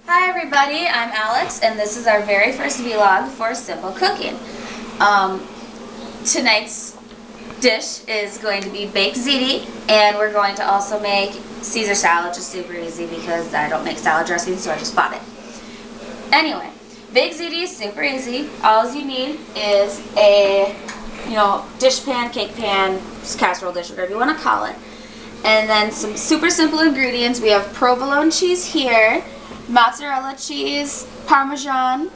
Hi everybody, I'm Alex and this is our very first vlog for Simple Cooking. Tonight's dish is going to be baked ziti, and we're going to also make Caesar salad, just super easy because I don't make salad dressing, so I just bought it. Anyway, baked ziti is super easy. All you need is a dish pan, cake pan, casserole dish, whatever you want to call it. And then some super simple ingredients. We have provolone cheese here, mozzarella cheese, parmesan.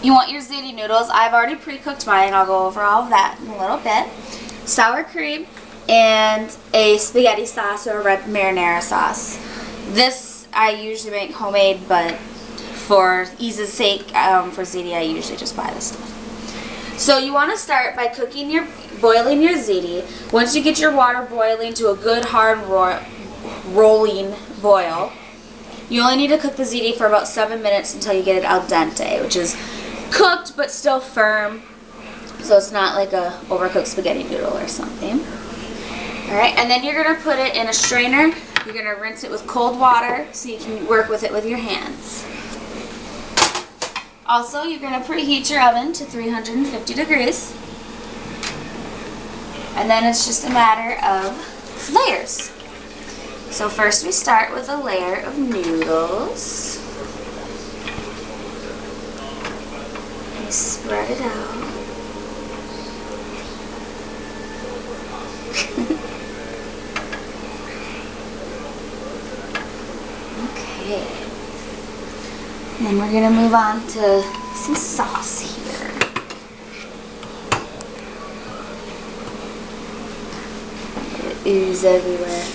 You want your ziti noodles. I've already pre-cooked mine. I'll go over all of that in a little bit. Sour cream and a spaghetti sauce or a red marinara sauce. This I usually make homemade, but for ease's sake, for ziti I usually just buy this stuff. So you want to start by boiling your ziti. Once you get your water boiling to a good hard rolling boil, you only need to cook the ziti for about 7 minutes until you get it al dente, which is cooked but still firm, so it's not like a overcooked spaghetti noodle or something. Alright, and then you're going to put it in a strainer. You're going to rinse it with cold water so you can work with it with your hands. Also, you're going to preheat your oven to 350 degrees. And then it's just a matter of layers. So first we start with a layer of noodles. We spread it out. Okay. And then we're going to move on to some sauce here. It ooze everywhere.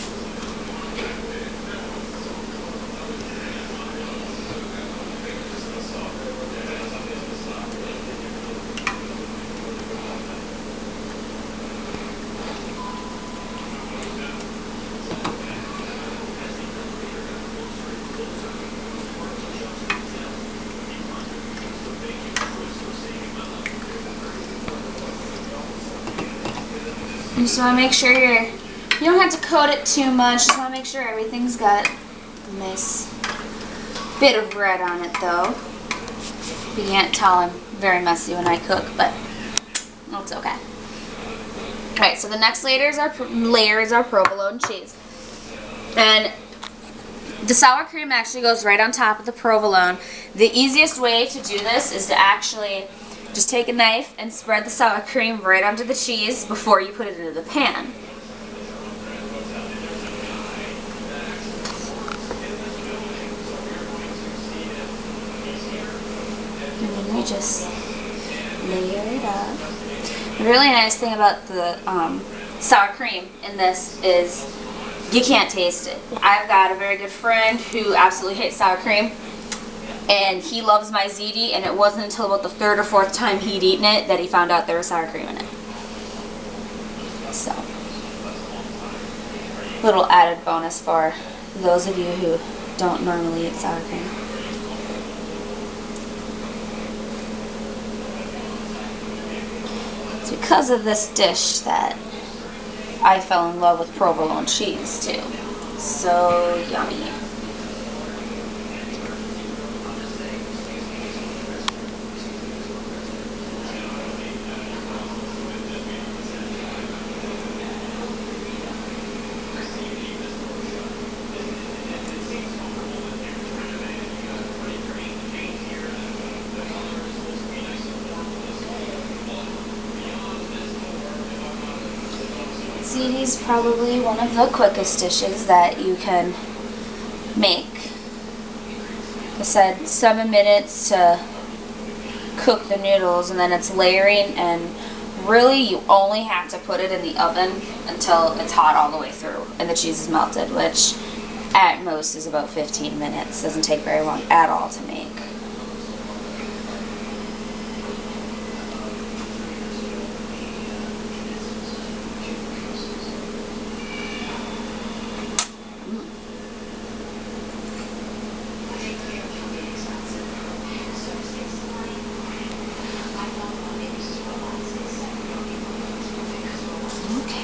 You just want to make sure you don't have to coat it too much. Just want to make sure everything's got a nice bit of red on it, though. You can't tell, I'm very messy when I cook, but it's okay. Alright, so the next layer is our provolone cheese. And the sour cream actually goes right on top of the provolone. The easiest way to do this is to actually just take a knife and spread the sour cream right onto the cheese before you put it into the pan. And then we just layer it up. The really nice thing about the sour cream in this is you can't taste it. I've got a very good friend who absolutely hates sour cream. And he loves my ziti, and it wasn't until about the third or fourth time he'd eaten it that he found out there was sour cream in it. So, little added bonus for those of you who don't normally eat sour cream. It's because of this dish that I fell in love with provolone cheese too. So yummy. Ziti is probably one of the quickest dishes that you can make. Like I said, 7 minutes to cook the noodles, and then it's layering, and really you only have to put it in the oven until it's hot all the way through and the cheese is melted, which at most is about 15 minutes. Doesn't take very long at all to make.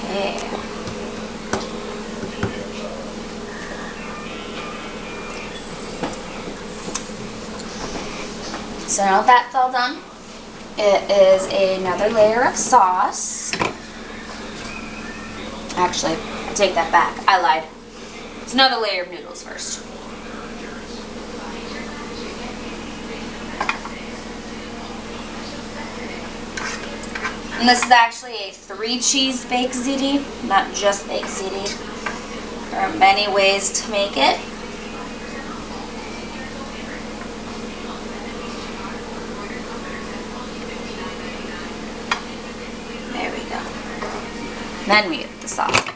Okay. So now that's all done, it is another layer of sauce. Actually, I take that back. I lied. It's another layer of noodles first. And this is actually a 3-cheese baked ziti, not just baked ziti. There are many ways to make it. There we go. Then we get the sauce.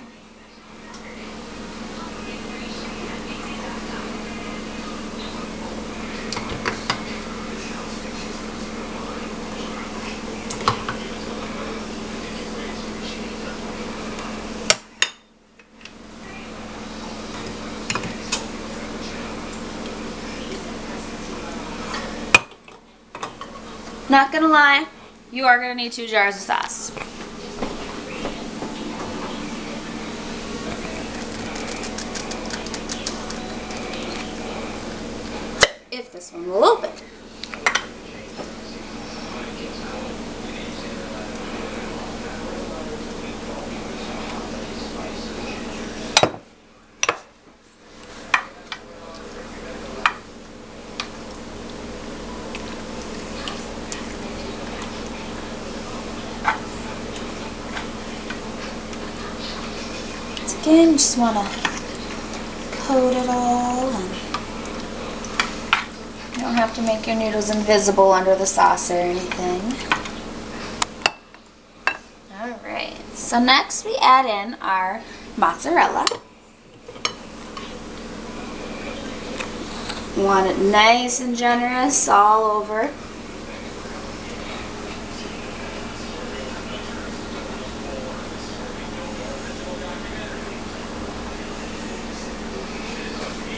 Not gonna lie, you are gonna need 2 jars of sauce. If this one will open. Again, you just want to coat it all, and you don't have to make your noodles invisible under the sauce or anything. Alright, so next we add in our mozzarella. You want it nice and generous all over.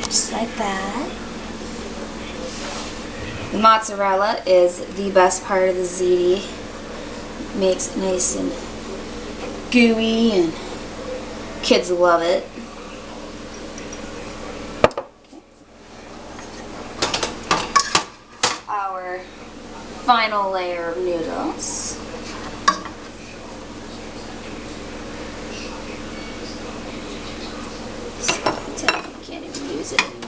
Just like that. The mozzarella is the best part of the ziti. Makes it nice and gooey, and kids love it. Okay. Our final layer of noodles. Can't even use it anymore.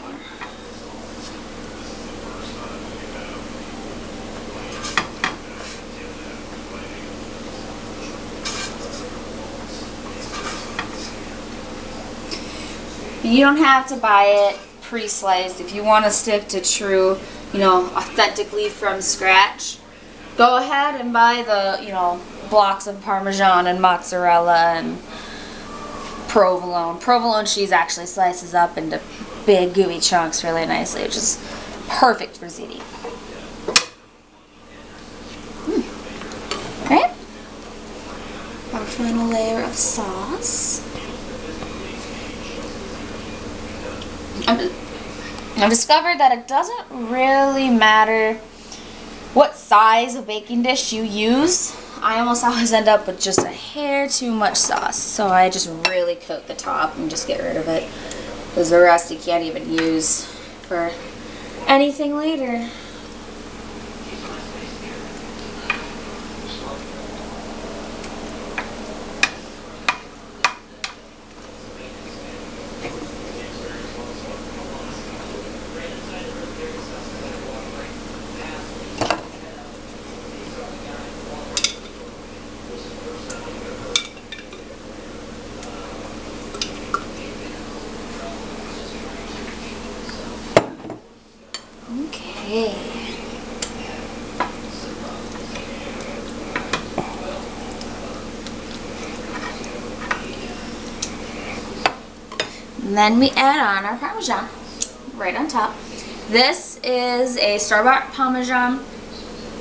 You don't have to buy it pre-sliced. If you want to stick to true, authentically from scratch, go ahead and buy the, blocks of Parmesan and mozzarella and provolone. Provolone cheese actually slices up into big gooey chunks really nicely, which is perfect for ziti. Okay. Our final layer of sauce. I've discovered that it doesn't really matter what size of baking dish you use. I almost always end up with just a hair too much sauce, so I just really coat the top and just get rid of it, because the rest you can't even use for anything later. Okay. And then we add on our Parmesan right on top. This is a store-bought Parmesan.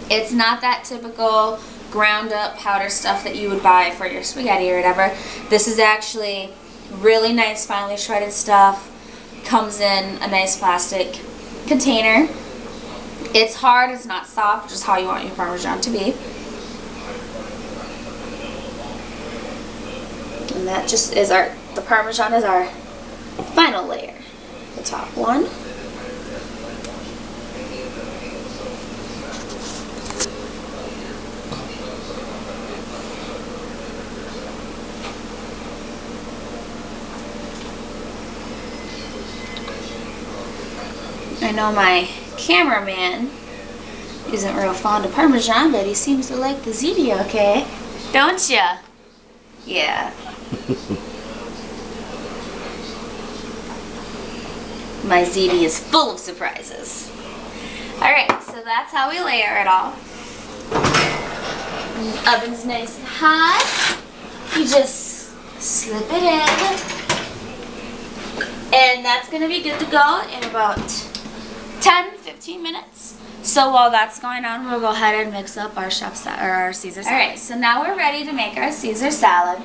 It's not that typical ground up powder stuff that you would buy for your spaghetti or whatever. This is actually really nice finely shredded stuff. Comes in a nice plastic container. It's hard, it's not soft, just how you want your Parmesan to be. And that just is the Parmesan is our final layer. The top one. I know my cameraman isn't real fond of Parmesan, but he seems to like the ziti, okay? Don't ya? Yeah. My ziti is full of surprises. Alright, so that's how we layer it all. And the oven's nice and hot. You just slip it in. And that's going to be good to go in about 10-15 minutes. So while that's going on, we'll go ahead and mix up our Caesar salad. Alright, so now we're ready to make our Caesar salad.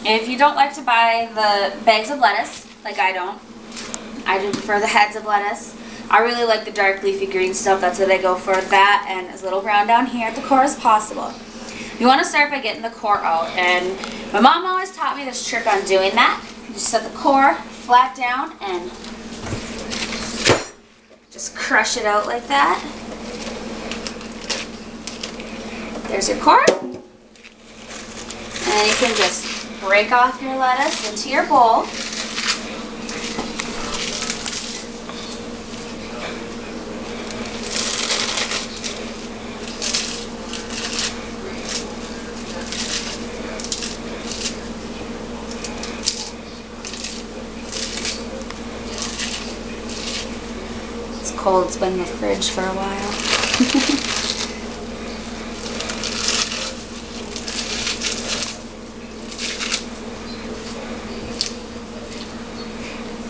And if you don't like to buy the bags of lettuce, like I don't, I do prefer the heads of lettuce. I really like the dark leafy green stuff. That's what I go for, that and as little brown down here at the core as possible. You want to start by getting the core out. And my mom always taught me this trick on doing that. You just set the core flat down and just crush it out like that. There's your core. And you can just break off your lettuce into your bowl. It's cold, it's been in the fridge for a while.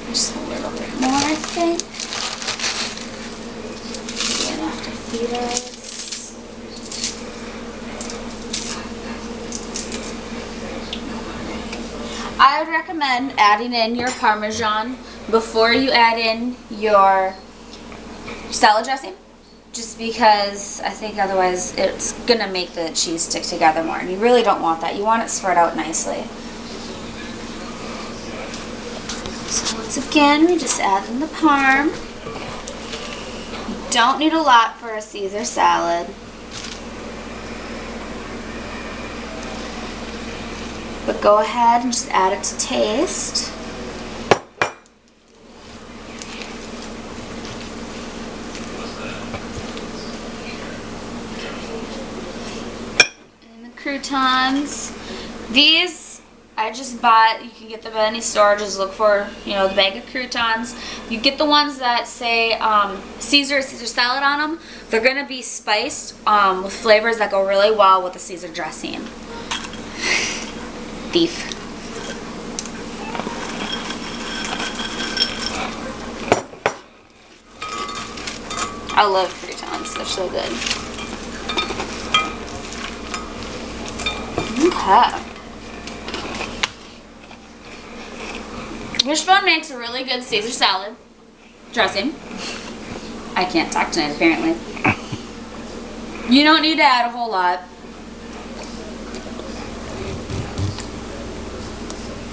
Just a little bit more, I think. Good enough to feed us. I would recommend adding in your Parmesan before you add in your salad dressing, just because I think otherwise it's going to make the cheese stick together more, and you really don't want that. You want it spread out nicely. So once again, we just add in the parm. You don't need a lot for a Caesar salad. But go ahead and just add it to taste. And the croutons. These I just bought. You can get them at any store. Just look for, the bag of croutons. You get the ones that say Caesar salad on them. They're going to be spiced with flavors that go really well with the Caesar dressing. Thief. I love croutons. They're so good. Okay. Wishbone makes a really good Caesar salad dressing. I can't talk tonight, apparently. You don't need to add a whole lot.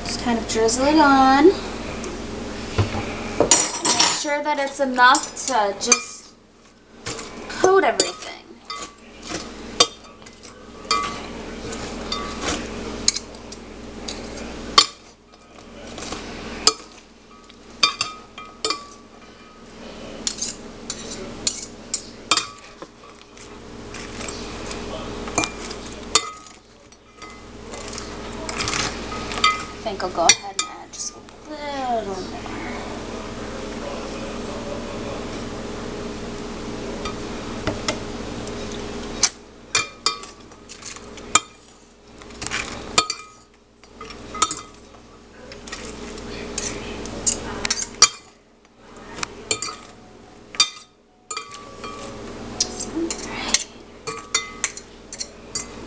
Just kind of drizzle it on. Make sure that it's enough to just coat everything. I think I'll go ahead and add just a little more.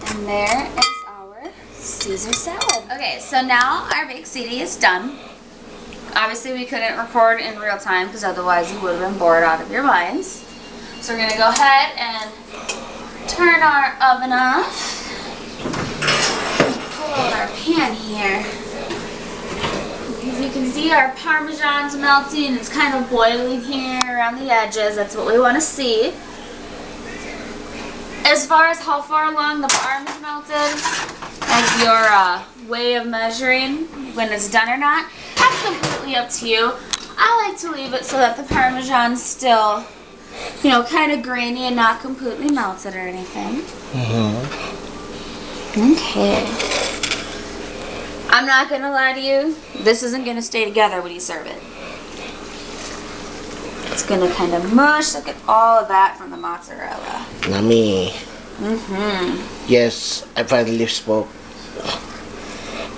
And there is our Caesar salad. Okay, so now our baked ziti is done. Obviously we couldn't record in real time because otherwise you would have been bored out of your minds. So we're going to go ahead and turn our oven off. Pull out our pan here. As you can see, our Parmesan's melting. It's kind of boiling here around the edges. That's what we want to see. As far as how far along the parm is melted, as your way of measuring when it's done or not, that's completely up to you. I like to leave it so that the Parmesan's still, you know, kind of grainy and not completely melted or anything. Okay. I'm not going to lie to you. This isn't going to stay together when you serve it. It's going to kind of mush. Look at all of that from the mozzarella. Yummy. Yes, I finally spoke.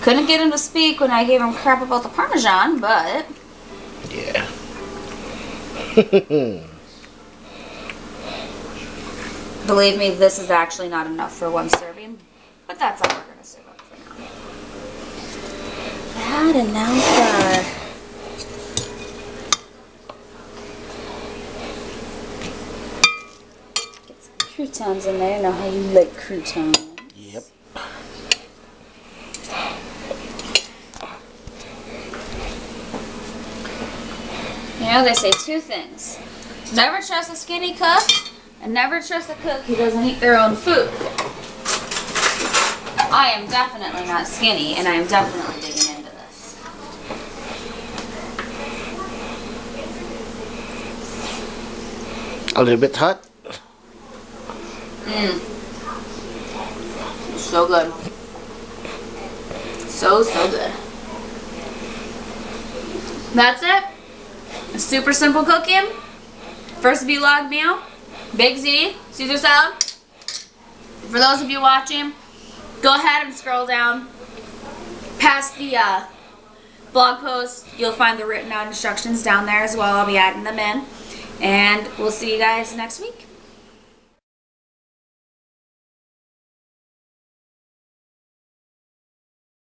Couldn't get him to speak when I gave him crap about the Parmesan, but... Yeah. Believe me, this is actually not enough for one serving, but that's all we're going to serve up for now. That and now the... Get some croutons in there. You know how you like croutons. Yep. You know, they say two things. Never trust a skinny cook, and never trust a cook who doesn't eat their own food. I am definitely not skinny, and I am definitely digging into this. A little bit hot. So good. So good. That's it. A super simple cooking. First vlog meal. Big Z, Caesar salad. For those of you watching, go ahead and scroll down past the blog post. You'll find the written out instructions down there as well. I'll be adding them in. And we'll see you guys next week.